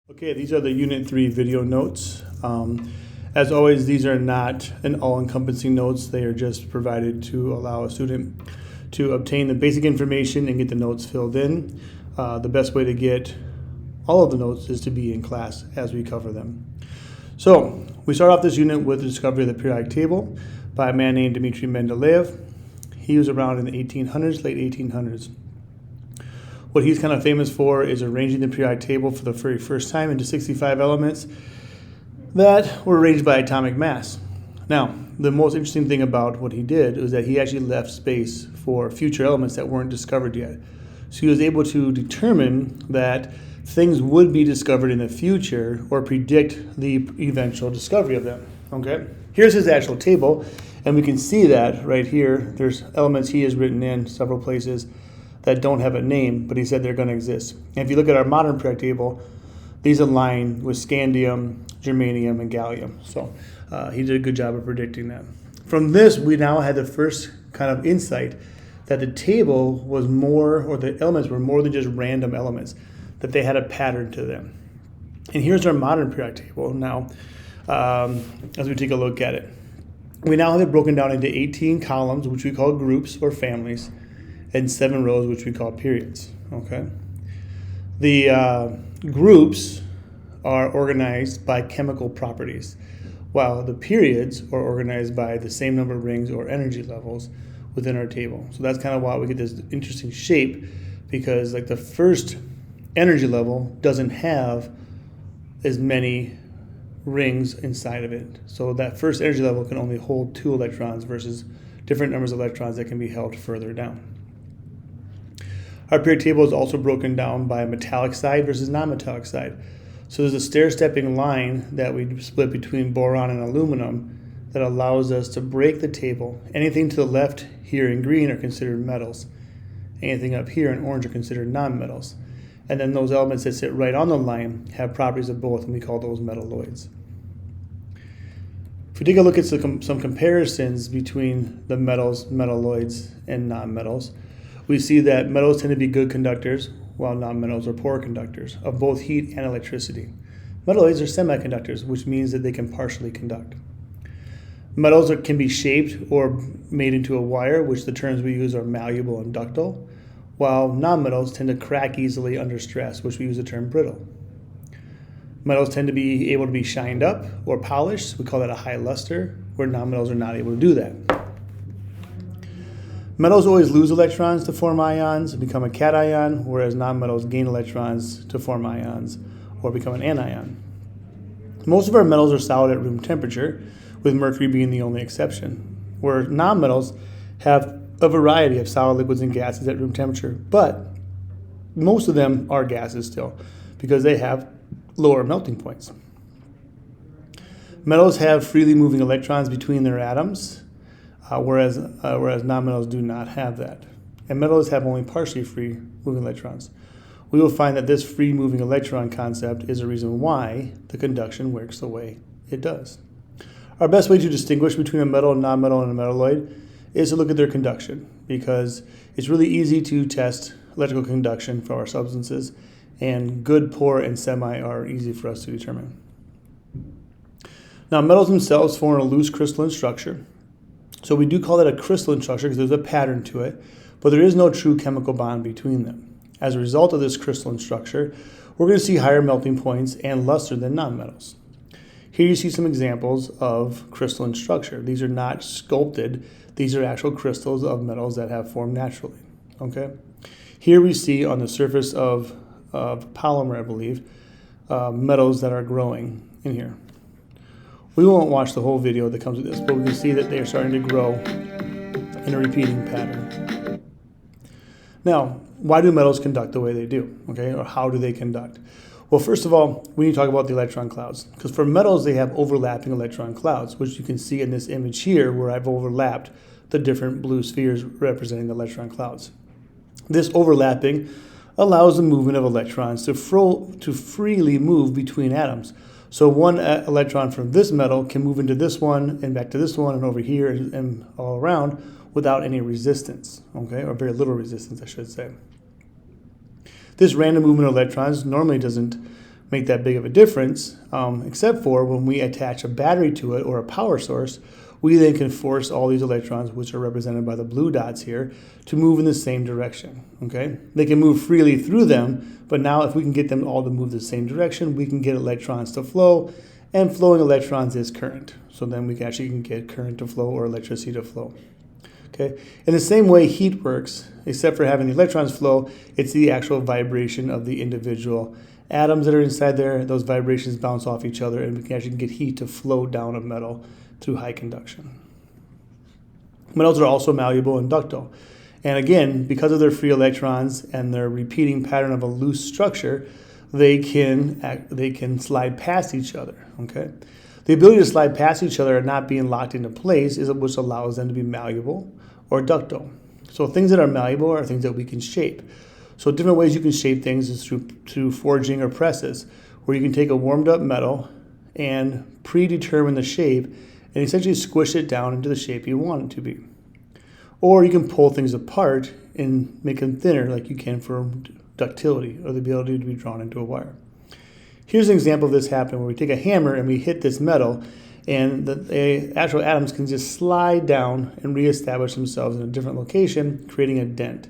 Okay, these are the Unit 3 video notes. As always, these are not an all-encompassing notes. They are just provided to allow a student to obtain the basic information and get the notes filled in. The best way to get all of the notes is to be in class as we cover them. So, we start off this unit with the discovery of the periodic table by a man named Dmitry Mendeleev. He was around in the 1800s, late 1800s. What he's kind of famous for is arranging the periodic table for the very first time into 65 elements that were arranged by atomic mass. Now, the most interesting thing about what he did was that he actually left space for future elements that weren't discovered yet. So he was able to determine that things would be discovered in the future or predict the eventual discovery of them. Okay? Here's his actual table, and we can see that right here. There's elements he has written in several places that don't have a name, but he said they're going to exist. And if you look at our modern periodic table, these align with scandium, germanium, and gallium. So he did a good job of predicting that. From this, we now had the first kind of insight that the table was more, or the elements were more than just random elements, that they had a pattern to them. And here's our modern periodic table now, as we take a look at it. We now have it broken down into 18 columns, which we call groups or families, and 7 rows, which we call periods. Okay. The groups are organized by chemical properties, while the periods are organized by the same number of rings or energy levels within our table. So that's kind of why we get this interesting shape, because like the first energy level doesn't have as many rings inside of it. So that first energy level can only hold 2 electrons versus different numbers of electrons that can be held further down. Our periodic table is also broken down by a metallic side versus non-metallic side. So there's a stair-stepping line that we split between boron and aluminum that allows us to break the table. Anything to the left here in green are considered metals. Anything up here in orange are considered non-metals. And then those elements that sit right on the line have properties of both, and we call those metalloids. If we take a look at some comparisons between the metals, metalloids, and non-metals, we see that metals tend to be good conductors, while non-metals are poor conductors of both heat and electricity. Metalloids are semiconductors, which means that they can partially conduct. Metals can be shaped or made into a wire, which the terms we use are malleable and ductile, while non-metals tend to crack easily under stress, which we use the term brittle. Metals tend to be able to be shined up or polished. We call that a high luster, where non-metals are not able to do that. Metals always lose electrons to form ions and become a cation, whereas non-metals gain electrons to form ions or become an anion. Most of our metals are solid at room temperature, with mercury being the only exception, where non-metals have a variety of solid liquids and gases at room temperature, but most of them are gases still because they have lower melting points. Metals have freely moving electrons between their atoms, whereas non-metals do not have that. And metals have only partially free moving electrons. We will find that this free moving electron concept is a reason why the conduction works the way it does. Our best way to distinguish between a metal, non-metal, and a metalloid is to look at their conduction, because it's really easy to test electrical conduction for our substances, and good, poor, and semi are easy for us to determine. Now, metals themselves form a loose crystalline structure. So we do call it a crystalline structure because there's a pattern to it, but there is no true chemical bond between them. As a result of this crystalline structure, we're going to see higher melting points and luster than nonmetals. Here you see some examples of crystalline structure. These are not sculpted. These are actual crystals of metals that have formed naturally. Okay. Here we see on the surface of polymer, I believe, metals that are growing in here. We won't watch the whole video that comes with this, but we can see that they are starting to grow in a repeating pattern. Now, why do metals conduct the way they do? Okay, or how do they conduct? Well, first of all, we need to talk about the electron clouds, because for metals, they have overlapping electron clouds, which you can see in this image here, where I've overlapped the different blue spheres representing the electron clouds. This overlapping allows the movement of electrons to freely move between atoms. So one electron from this metal can move into this one and back to this one and over here and all around without any resistance, okay, or very little resistance, I should say. This random movement of electrons normally doesn't make that big of a difference, except for when we attach a battery to it or a power source. We then can force all these electrons, which are represented by the blue dots here, to move in the same direction, okay? They can move freely through them, but now if we can get them all to move the same direction, we can get electrons to flow, and flowing electrons is current. So then we can actually get current to flow or electricity to flow, okay? In the same way heat works, except for having the electrons flow, it's the actual vibration of the individual atoms that are inside there. Those vibrations bounce off each other, and we can actually get heat to flow down a metal through high conduction. Metals are also malleable and ductile. And again, because of their free electrons and their repeating pattern of a loose structure, they can slide past each other, okay? The ability to slide past each other and not being locked into place is what allows them to be malleable or ductile. So things that are malleable are things that we can shape. So different ways you can shape things is through forging or presses, where you can take a warmed up metal and predetermine the shape and essentially squish it down into the shape you want it to be. Or you can pull things apart and make them thinner, like you can for ductility, or the ability to be drawn into a wire. Here's an example of this happening where we take a hammer and we hit this metal, and the actual atoms can just slide down and reestablish themselves in a different location, creating a dent.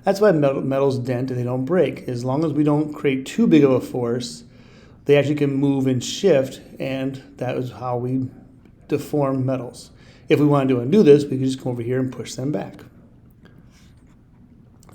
That's why metals dent and they don't break. As long as we don't create too big of a force, they actually can move and shift, and that is how we deform metals. If we want to undo this, we can just come over here and push them back.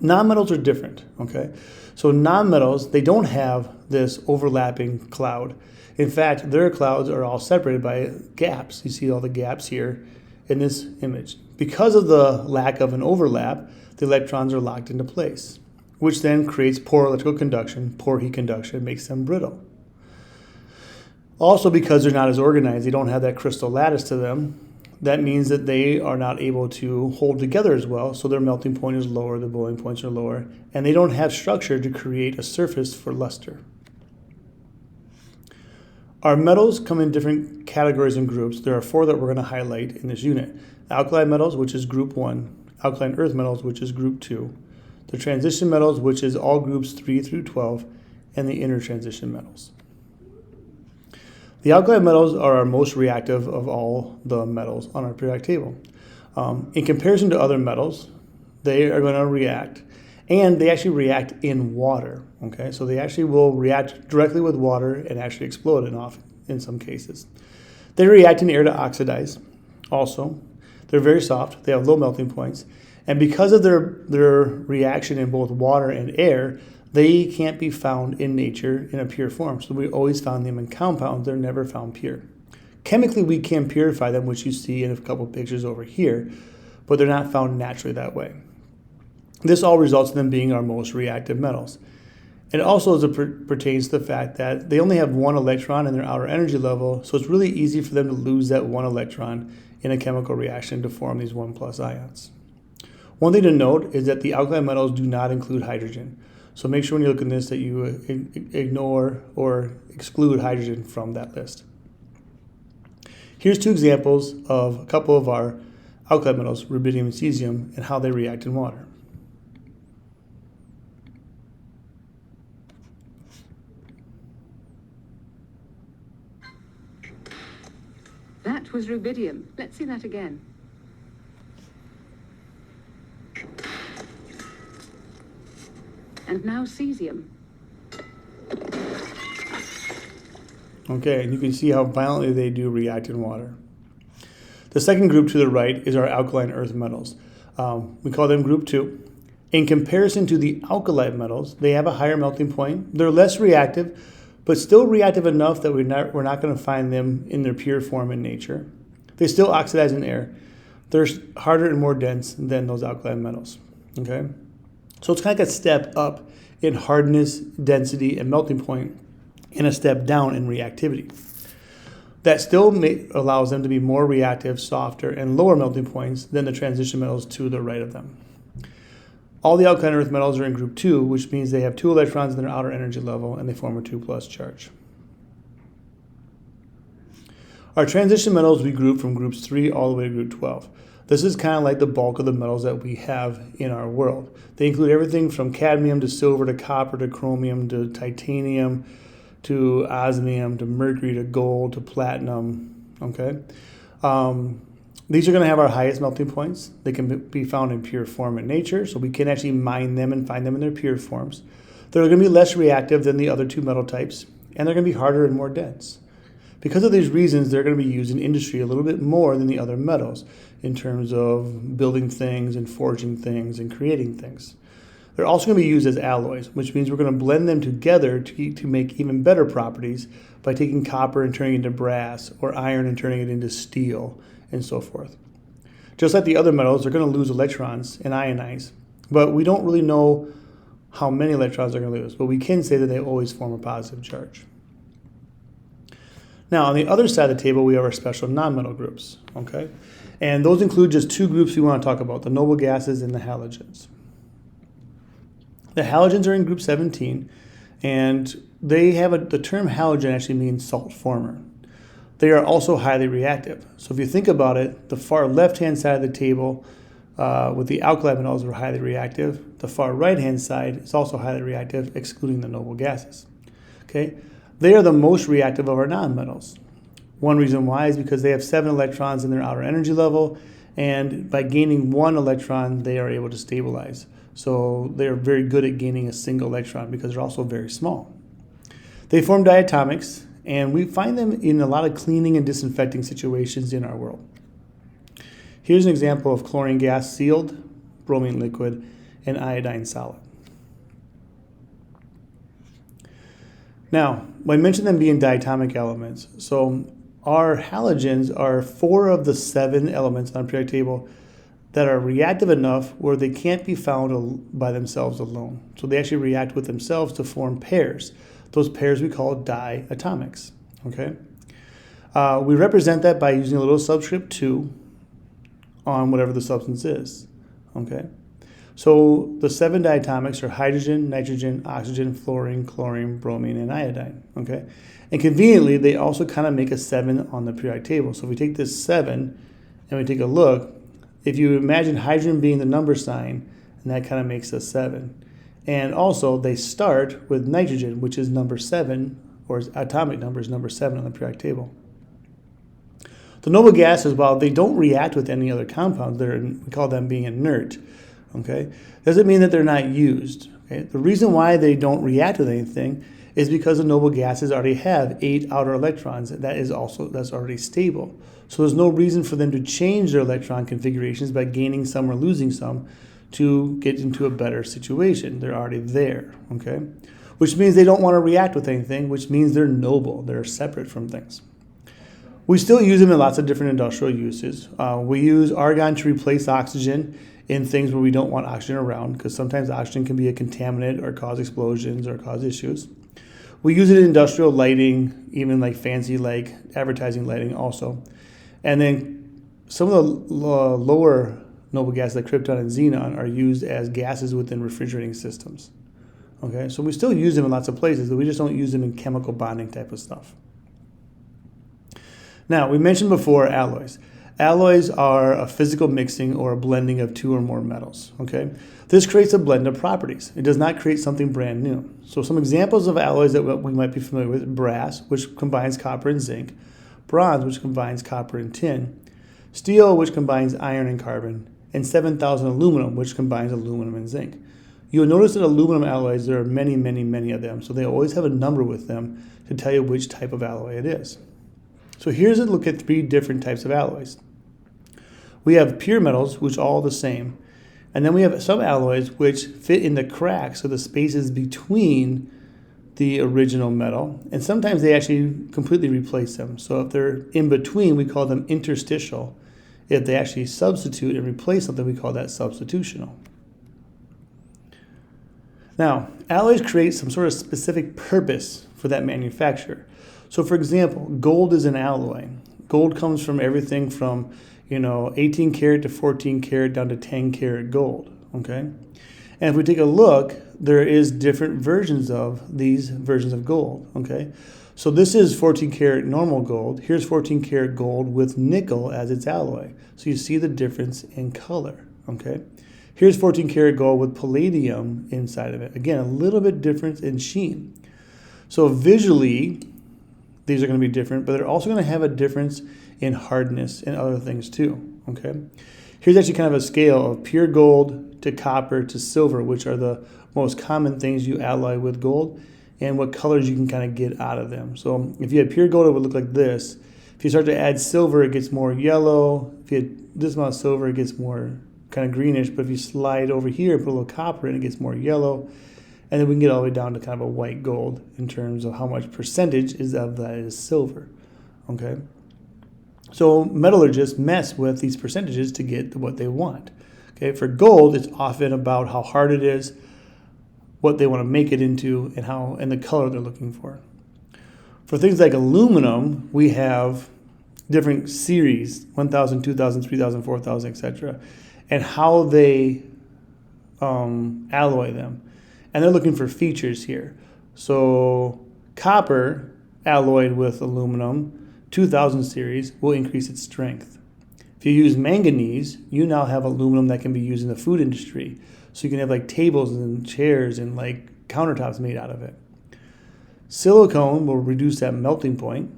Nonmetals are different, okay? So nonmetals, they don't have this overlapping cloud. In fact, their clouds are all separated by gaps. You see all the gaps here in this image. Because of the lack of an overlap, the electrons are locked into place, which then creates poor electrical conduction, poor heat conduction, makes them brittle. Also, because they're not as organized, they don't have that crystal lattice to them, that means that they are not able to hold together as well, so their melting point is lower, their boiling points are lower, and they don't have structure to create a surface for luster. Our metals come in different categories and groups. There are 4 that we're going to highlight in this unit. Alkali metals, which is group 1, alkaline earth metals, which is group 2, the transition metals, which is all groups 3 through 12, and the intertransition metals. The alkali metals are our most reactive of all the metals on our periodic table. In comparison to other metals, they are going to react, and they actually react in water. Okay, so they actually will react directly with water and actually explode in some cases. They react in air to oxidize. Also, they're very soft. They have low melting points, and because of their reaction in both water and air, they can't be found in nature in a pure form. So we always found them in compounds. They're never found pure. Chemically, we can purify them, which you see in a couple pictures over here, but they're not found naturally that way. This all results in them being our most reactive metals. And also as it pertains to the fact that they only have 1 electron in their outer energy level, so it's really easy for them to lose that 1 electron in a chemical reaction to form these 1+ ions. One thing to note is that the alkali metals do not include hydrogen. So make sure when you look at this that you ignore or exclude hydrogen from that list. Here's 2 examples of a couple of our alkali metals, rubidium and cesium, and how they react in water. That was rubidium. Let's see that again. And now cesium. Okay, and you can see how violently they do react in water. The second group to the right is our alkaline earth metals. We call them group 2. In comparison to the alkali metals, they have a higher melting point. They're less reactive, but still reactive enough that we're not going to find them in their pure form in nature. They still oxidize in air. They're harder and more dense than those alkali metals. Okay? So it's kind of like a step up in hardness, density, and melting point, and a step down in reactivity. That still allows them to be more reactive, softer, and lower melting points than the transition metals to the right of them. All the alkaline earth metals are in group 2, which means they have 2 electrons in their outer energy level, and they form a 2+ charge. Our transition metals we group from groups 3 all the way to group 12. This is kind of like the bulk of the metals that we have in our world. They include everything from cadmium to silver to copper to chromium to titanium to osmium, to mercury, to gold, to platinum, okay? These are going to have our highest melting points. They can be found in pure form in nature, so we can actually mine them and find them in their pure forms. They're going to be less reactive than the other two metal types, and they're going to be harder and more dense. Because of these reasons, they're going to be used in industry a little bit more than the other metals in terms of building things and forging things and creating things. They're also going to be used as alloys, which means we're going to blend them together to make even better properties by taking copper and turning it into brass, or iron and turning it into steel, and so forth. Just like the other metals, they're going to lose electrons and ionize, but we don't really know how many electrons they're going to lose, but we can say that they always form a positive charge. Now, on the other side of the table, we have our special nonmetal groups, okay? And those include just two groups we want to talk about, the noble gases and the halogens. The halogens are in group 17, and they have the term halogen actually means salt former. They are also highly reactive. So if you think about it, the far left-hand side of the table with the alkali metals are highly reactive. The far right-hand side is also highly reactive, excluding the noble gases. Okay, they are the most reactive of our nonmetals. One reason why is because they have 7 electrons in their outer energy level, and by gaining 1 electron, they are able to stabilize. So they are very good at gaining a single electron because they're also very small. They form diatomics, and we find them in a lot of cleaning and disinfecting situations in our world. Here's an example of chlorine gas sealed, bromine liquid, and iodine solid. Now, I mentioned them being diatomic elements. So our halogens are 4 of the 7 elements on the periodic table that are reactive enough where they can't be found by themselves alone. So they actually react with themselves to form pairs. Those pairs we call diatomics, okay? We represent that by using a little subscript 2 on whatever the substance is, okay? So the 7 diatomics are hydrogen, nitrogen, oxygen, fluorine, chlorine, bromine, and iodine, okay? And conveniently, they also kind of make a 7 on the periodic table. So if we take this 7 and we take a look, if you imagine hydrogen being the number sign, and that kind of makes a 7. And also, they start with nitrogen, which is number 7, or its atomic number is number 7 on the periodic table. The noble gases, while they don't react with any other compounds, we call them being inert. Okay, doesn't mean that they're not used. Okay, the reason why they don't react with anything is because the noble gases already have 8 outer electrons. That's already stable. So there's no reason for them to change their electron configurations by gaining some or losing some to get into a better situation. They're already there, okay? Which means they don't want to react with anything, which means they're noble. They're separate from things. We still use them in lots of different industrial uses. We use argon to replace oxygen in things where we don't want oxygen around, because sometimes oxygen can be a contaminant or cause explosions or cause issues. We use it in industrial lighting, even like fancy like advertising lighting also. And then some of the lower noble gases like krypton and xenon are used as gases within refrigerating systems. Okay, so we still use them in lots of places, but we just don't use them in chemical bonding type of stuff. Now, we mentioned before alloys. Alloys are a physical mixing or a blending of 2 or more metals, okay? This creates a blend of properties. It does not create something brand new. So some examples of alloys that we might be familiar with: brass, which combines copper and zinc; bronze, which combines copper and tin; steel, which combines iron and carbon; and 7000 aluminum, which combines aluminum and zinc. You'll notice that aluminum alloys, there are many, many, many of them, so they always have a number with them to tell you which type of alloy it is. So here's a look at 3 different types of alloys. We have pure metals, which are all the same. And then we have some alloys which fit in the cracks, so the spaces between the original metal. And sometimes they actually completely replace them. So if they're in between, we call them interstitial. If they actually substitute and replace something, we call that substitutional. Now, alloys create some sort of specific purpose for that manufacturer. So for example, gold is an alloy. Gold comes from everything from 18 karat to 14 karat down to 10 karat gold, okay? And if we take a look, there is different versions of these versions of gold, okay? So this is 14 karat normal gold. Here's 14 karat gold with nickel as its alloy. So you see the difference in color, okay? Here's 14 karat gold with palladium inside of it. Again, a little bit different in sheen. So visually, these are going to be different, but they're also going to have a difference in hardness and other things too, okay? Here's actually kind of a scale of pure gold to copper to silver, which are the most common things you alloy with gold, and what colors you can kind of get out of them. So if you had pure gold, it would look like this. If you start to add silver, it gets more yellow. If you had this amount of silver, it gets more kind of greenish. But if you slide over here and put a little copper in, it gets more yellow. And then we can get all the way down to kind of a white gold in terms of how much percentage of that is silver, okay? So metallurgists mess with these percentages to get what they want. Okay, for gold, it's often about how hard it is, what they want to make it into, and the color they're looking for. For things like aluminum, we have different series, 1,000, 2,000, 3,000, 4,000, etc., and how they alloy them. And they're looking for features here. So copper alloyed with aluminum, 2000 series, will increase its strength. If you use manganese, you now have aluminum that can be used in the food industry. So you can have like tables and chairs and like countertops made out of it. Silicone will reduce that melting point.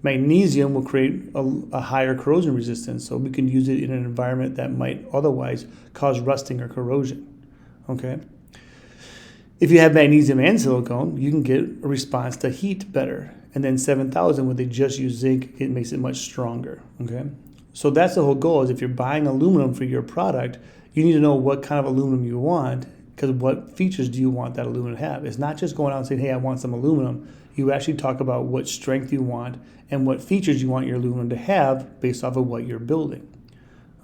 Magnesium will create a higher corrosion resistance, so we can use it in an environment that might otherwise cause rusting or corrosion. Okay. If you have magnesium and silicone, you can get a response to heat better. And then 7,000, when they just use zinc, it makes it much stronger. Okay. So that's the whole goal, is if you're buying aluminum for your product, you need to know what kind of aluminum you want, because what features do you want that aluminum to have? It's not just going out and saying, hey, I want some aluminum. You actually talk about what strength you want and what features you want your aluminum to have based off of what you're building.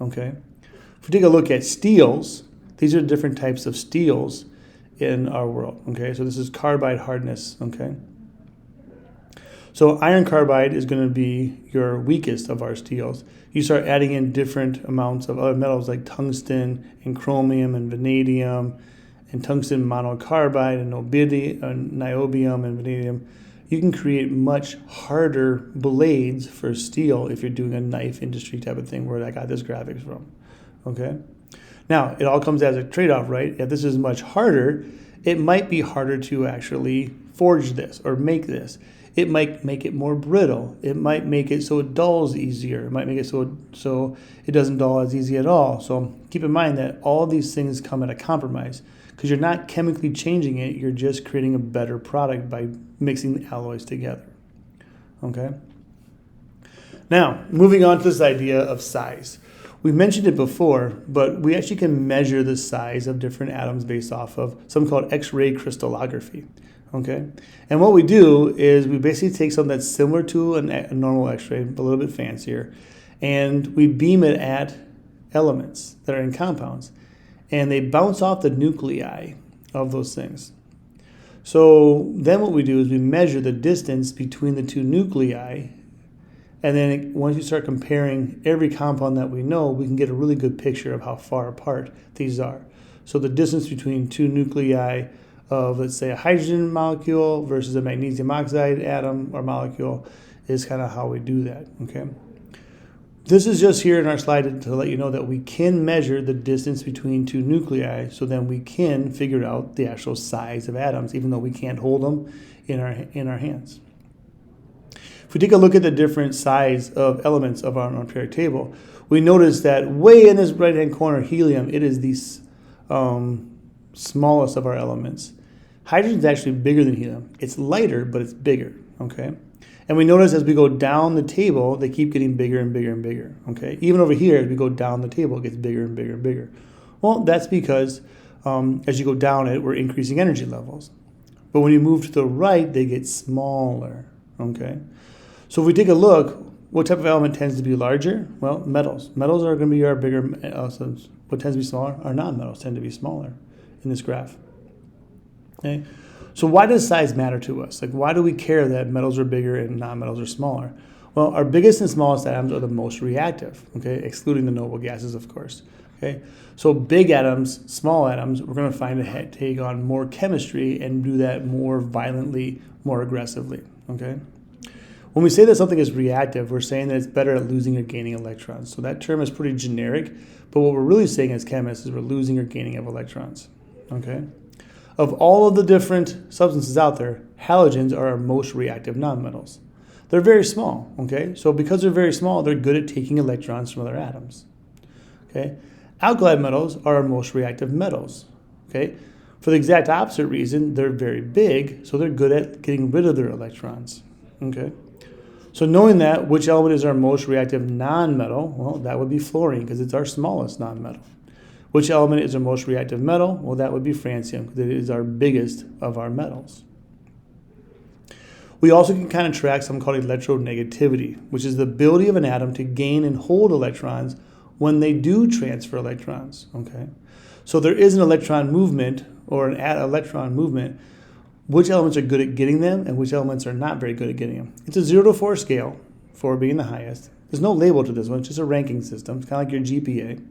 Okay. If we take a look at steels, these are different types of steels in our world. Okay. So this is carbide hardness. Okay. So iron carbide is going to be your weakest of our steels. You start adding in different amounts of other metals like tungsten and chromium and vanadium and tungsten monocarbide and niobium and vanadium. You can create much harder blades for steel if you're doing a knife industry type of thing, where I got this graphics from. Okay. Now, it all comes as a trade-off, right? If this is much harder, it might be harder to actually forge this or make this. It might make it more brittle. It might make it so it dulls easier. It might make it so it doesn't dull as easy at all. So keep in mind that all these things come at a compromise, because you're not chemically changing it. You're just creating a better product by mixing the alloys together. Okay? Now, moving on to this idea of size. We mentioned it before, but we actually can measure the size of different atoms based off of something called X-ray crystallography. Okay, and what we do is we basically take something that's similar to a normal X-ray, but a little bit fancier, and we beam it at elements that are in compounds, and they bounce off the nuclei of those things. So then what we do is we measure the distance between the two nuclei, and then once you start comparing every compound that we know, we can get a really good picture of how far apart these are. So the distance between two nuclei of, let's say, a hydrogen molecule versus a magnesium oxide atom or molecule is kind of how we do that, okay? This is just here in our slide to let you know that we can measure the distance between two nuclei, so then we can figure out the actual size of atoms, even though we can't hold them in our hands. If we take a look at the different size of elements of our periodic table, we notice that way in this right-hand corner, helium, it is the smallest of our elements. Hydrogen is actually bigger than helium. It's lighter, but it's bigger, okay? And we notice as we go down the table, they keep getting bigger and bigger and bigger, okay? Even over here, as we go down the table, it gets bigger and bigger and bigger. Well, that's because as you go down it, we're increasing energy levels. But when you move to the right, they get smaller, okay? So if we take a look, what type of element tends to be larger? Well, metals. Metals are going to be our bigger elements. What tends to be smaller? Our non-metals tend to be smaller in this graph. Okay? So why does size matter to us? Like, why do we care that metals are bigger and non-metals are smaller? Well, our biggest and smallest atoms are the most reactive, okay, excluding the noble gases, of course. Okay, so big atoms, small atoms, we're going to find to take on more chemistry and do that more violently, more aggressively. Okay. When we say that something is reactive, we're saying that it's better at losing or gaining electrons. So that term is pretty generic, but what we're really saying as chemists is we're losing or gaining of electrons. Okay. Of all of the different substances out there, halogens are our most reactive nonmetals. They're very small, okay? So because they're very small, they're good at taking electrons from other atoms, okay? Alkali metals are our most reactive metals, okay? For the exact opposite reason, they're very big, so they're good at getting rid of their electrons, okay? So knowing that, which element is our most reactive nonmetal? Well, that would be fluorine, because it's our smallest nonmetal. Which element is our most reactive metal? Well, that would be francium, because it is our biggest of our metals. We also can kind of track something called electronegativity, which is the ability of an atom to gain and hold electrons when they do transfer electrons, okay? So there is an electron movement or an electron movement. Which elements are good at getting them and which elements are not very good at getting them? It's a 0 to 4 scale, 4 being the highest. There's no label to this one, it's just a ranking system. It's kind of like your GPA,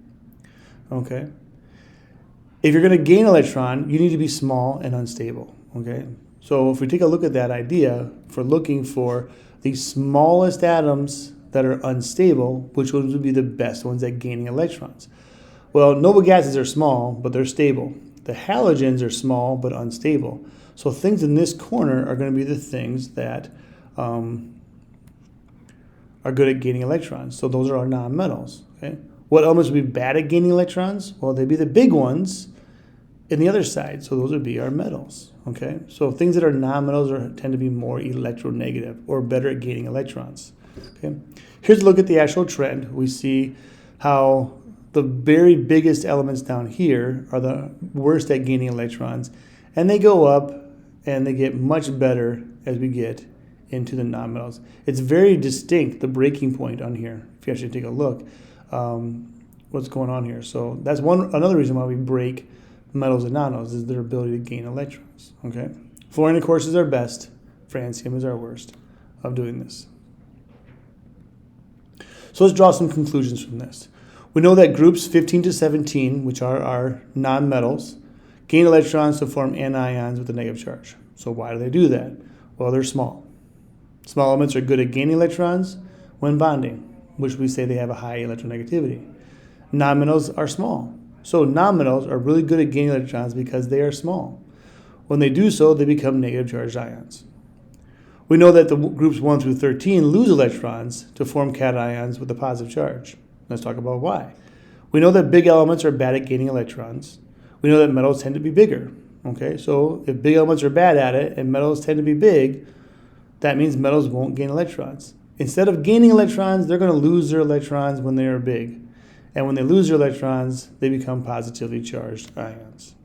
okay? If you're going to gain an electron, you need to be small and unstable, okay? So if we take a look at that idea for looking for the smallest atoms that are unstable, which ones would be the best ones at gaining electrons? Well, noble gases are small, but they're stable. The halogens are small, but unstable. So things in this corner are going to be the things that are good at gaining electrons. So those are our nonmetals, okay? What elements would be bad at gaining electrons? Well, they'd be the big ones in the other side. So those would be our metals, okay? So things that are nonmetals tend to be more electronegative or better at gaining electrons, okay? Here's a look at the actual trend. We see how the very biggest elements down here are the worst at gaining electrons, and they go up and they get much better as we get into the nonmetals. It's very distinct, the breaking point on here, if you actually take a look, what's going on here. So that's another reason why we break metals and nonmetals is their ability to gain electrons, okay? Fluorine, of course, is our best. Francium is our worst of doing this. So let's draw some conclusions from this. We know that groups 15 to 17, which are our nonmetals, gain electrons to form anions with a negative charge. So why do they do that? Well, they're small. Small elements are good at gaining electrons when bonding, which we say they have a high electronegativity. Nonmetals are small. So nonmetals are really good at gaining electrons because they are small. When they do so, they become negative charged ions. We know that the groups 1 through 13 lose electrons to form cations with a positive charge. Let's talk about why. We know that big elements are bad at gaining electrons. We know that metals tend to be bigger. Okay, so if big elements are bad at it and metals tend to be big, that means metals won't gain electrons. Instead of gaining electrons, they're going to lose their electrons when they are big. And when they lose their electrons, they become positively charged ions.